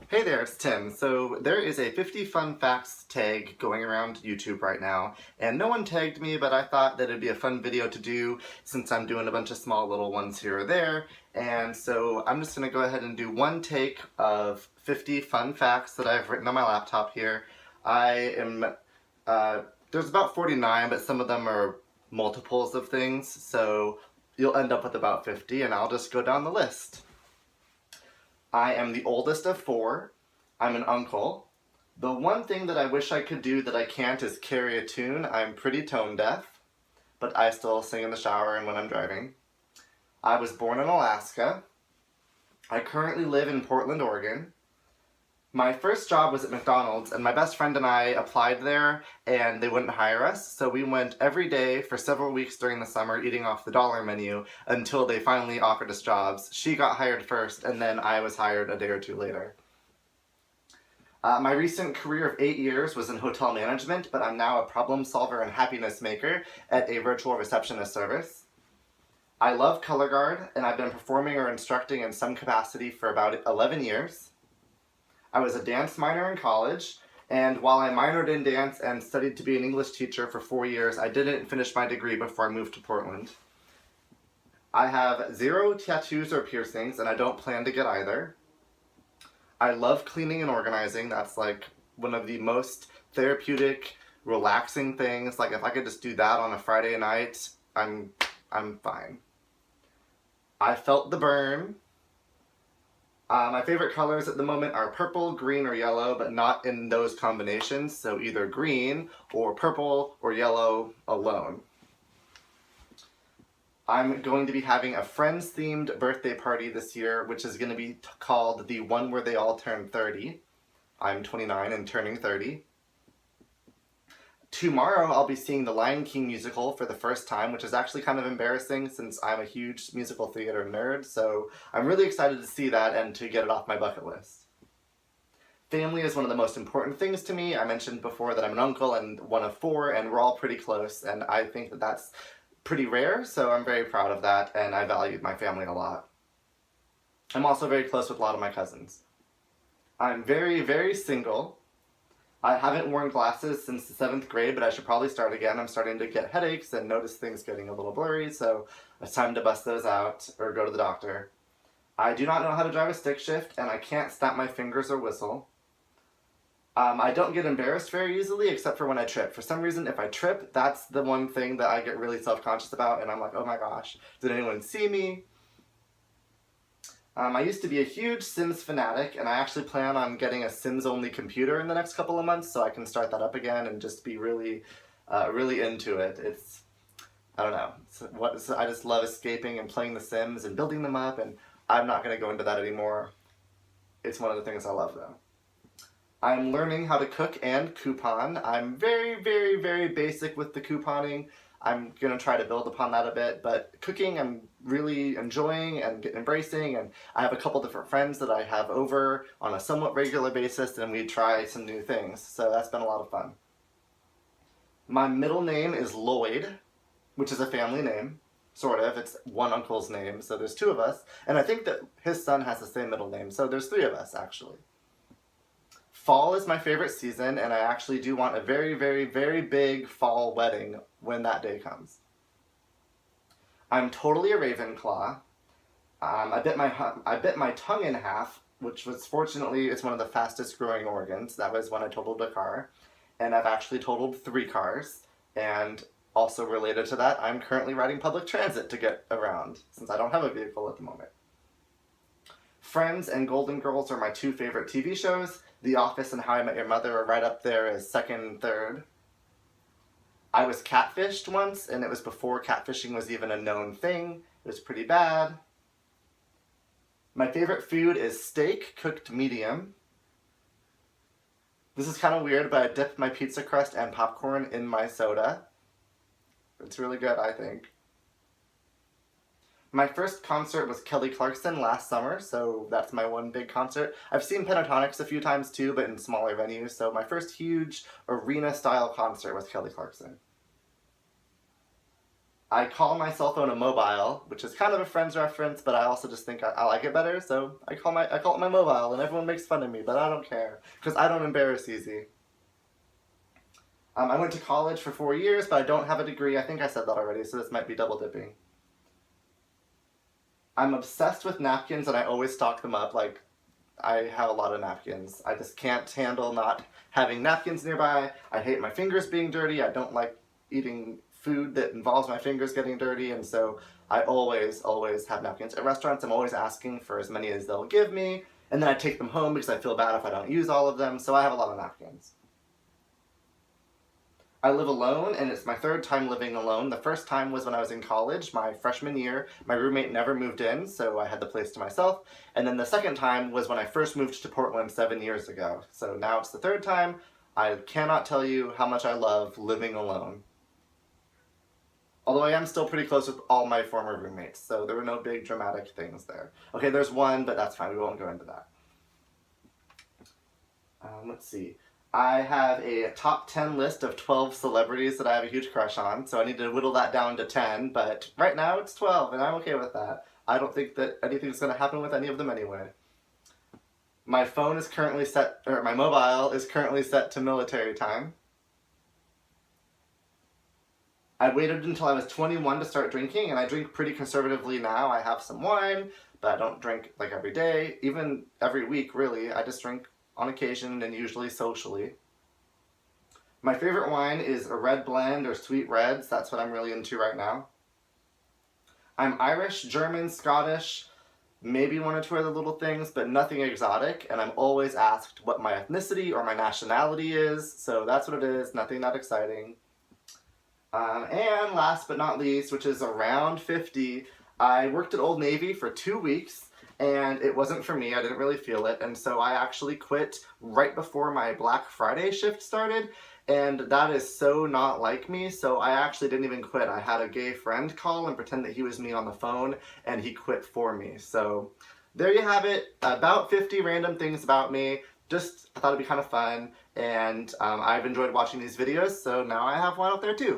Hey there, it's Tim. So there is a 50 fun facts tag going around YouTube right now, and no one tagged me, but I thought that it'd be a fun video to do since I'm doing a bunch of small little ones here or there, and so I'm just gonna go ahead and do one take of 50 fun facts that I've written on my laptop here. There's about 49, but some of them are multiples of things, so you'll end up with about 50, and I'll just go down the list. I am the oldest of four. I'm an uncle. The one thing that I wish I could do that I can't is carry a tune. I'm pretty tone deaf, but I still sing in the shower and when I'm driving. I was born in Alaska. I currently live in Portland, Oregon. My first job was at McDonald's, and my best friend and I applied there, and they wouldn't hire us, so we went every day for several weeks during the summer eating off the dollar menu until they finally offered us jobs. She got hired first, and then I was hired a day or two later. My recent career of 8 years was in hotel management, but I'm now a problem solver and happiness maker at a virtual receptionist service. I love color guard, and I've been performing or instructing in some capacity for about 11 years. I was a dance minor in college, and while I minored in dance and studied to be an English teacher for 4 years, I didn't finish my degree before I moved to Portland. I have 0 tattoos or piercings, and I don't plan to get either. I love cleaning and organizing. That's like one of the most therapeutic, relaxing things. Like if I could just do that on a Friday night, I'm fine. I felt the burn. My favorite colors at the moment are purple, green, or yellow, but not in those combinations, so either green or purple or yellow alone. I'm going to be having a Friends-themed birthday party this year, which is going to be called the one where they all turn 30. I'm 29 and turning 30. Tomorrow I'll be seeing the Lion King musical for the first time, which is actually kind of embarrassing since I'm a huge musical theater nerd, so I'm really excited to see that and to get it off my bucket list. Family is one of the most important things to me. I mentioned before that I'm an uncle and one of 4, and we're all pretty close, and I think that that's pretty rare, so I'm very proud of that, and I value my family a lot. I'm also very close with a lot of my cousins. I'm very, very single. I haven't worn glasses since the 7th grade, but I should probably start again. I'm starting to get headaches and notice things getting a little blurry, so it's time to bust those out or go to the doctor. I do not know how to drive a stick shift, and I can't snap my fingers or whistle. I don't get embarrassed very easily, except for when I trip. For some reason, if I trip, that's the one thing that I get really self-conscious about, and I'm like, oh my gosh, did anyone see me? I used to be a huge Sims fanatic, and I actually plan on getting a Sims-only computer in the next couple of months so I can start that up again and just be really, really into it. I don't know, I just love escaping and playing the Sims and building them up, and I'm not going to go into that anymore. It's one of the things I love, though. I'm learning how to cook and coupon. I'm very, very, very basic with the couponing. I'm going to try to build upon that a bit, but cooking I'm really enjoying and embracing, and I have a couple different friends that I have over on a somewhat regular basis, and we try some new things, so that's been a lot of fun. My middle name is Lloyd, which is a family name, sort of. It's one uncle's name, so there's 2 of us, and I think that his son has the same middle name, so there's 3 of us, actually. Fall is my favorite season, and I actually do want a very, very, very big fall wedding when that day comes. I'm totally a Ravenclaw. I bit my tongue in half, which was fortunately, it's one of the fastest growing organs. That was when I totaled a car. And I've actually totaled 3 cars. And also related to that, I'm currently riding public transit to get around, since I don't have a vehicle at the moment. Friends and Golden Girls are my 2 favorite TV shows. The Office and How I Met Your Mother are right up there as second and third. I was catfished once, and it was before catfishing was even a known thing. It was pretty bad. My favorite food is steak cooked medium. This is kind of weird, but I dip my pizza crust and popcorn in my soda. It's really good, I think. My first concert was Kelly Clarkson last summer, so that's my one big concert. I've seen Pentatonix a few times too, but in smaller venues, so my first huge arena-style concert was Kelly Clarkson. I call my cell phone a mobile, which is kind of a Friends reference, but I also just think I like it better, so I call it my mobile, and everyone makes fun of me, but I don't care, because I don't embarrass easy. I went to college for 4 years, but I don't have a degree. I think I said that already, so this might be double dipping. I'm obsessed with napkins, and I always stock them up. Like, I have a lot of napkins. I just can't handle not having napkins nearby. I hate my fingers being dirty. I don't like eating food that involves my fingers getting dirty, and so I always have napkins. At restaurants, I'm always asking for as many as they'll give me, and then I take them home because I feel bad if I don't use all of them, so I have a lot of napkins. I live alone, and it's my third time living alone. The first time was when I was in college, my freshman year. My roommate never moved in, so I had the place to myself. And then the second time was when I first moved to Portland 7 years ago. So now it's the third time. I cannot tell you how much I love living alone. Although I am still pretty close with all my former roommates, so there were no big dramatic things there. Okay, there's one, but that's fine. We won't go into that. Let's see. I have a top 10 list of 12 celebrities that I have a huge crush on, so I need to whittle that down to 10, but right now it's 12, and I'm okay with that. I don't think that anything's going to happen with any of them anyway. My phone is currently set, or my mobile is currently set to military time. I waited until I was 21 to start drinking, and I drink pretty conservatively now. I have some wine, but I don't drink like every day, even every week really. I just drink on occasion and usually socially. My favorite wine is a red blend or sweet reds. That's what I'm really into right now. I'm Irish, German, Scottish, maybe one or two other little things, but nothing exotic, and I'm always asked what my ethnicity or my nationality is, so that's what it is, nothing that exciting. And last but not least, which is around 50, I worked at Old Navy for 2 weeks, and it wasn't for me. I didn't really feel it, and so I actually quit right before my Black Friday shift started, and that is so not like me, so I actually didn't even quit. I had a gay friend call and pretend that he was me on the phone, and he quit for me. So there you have it, about 50 random things about me. Just, I thought it'd be kind of fun, and I've enjoyed watching these videos, so now I have one out there too.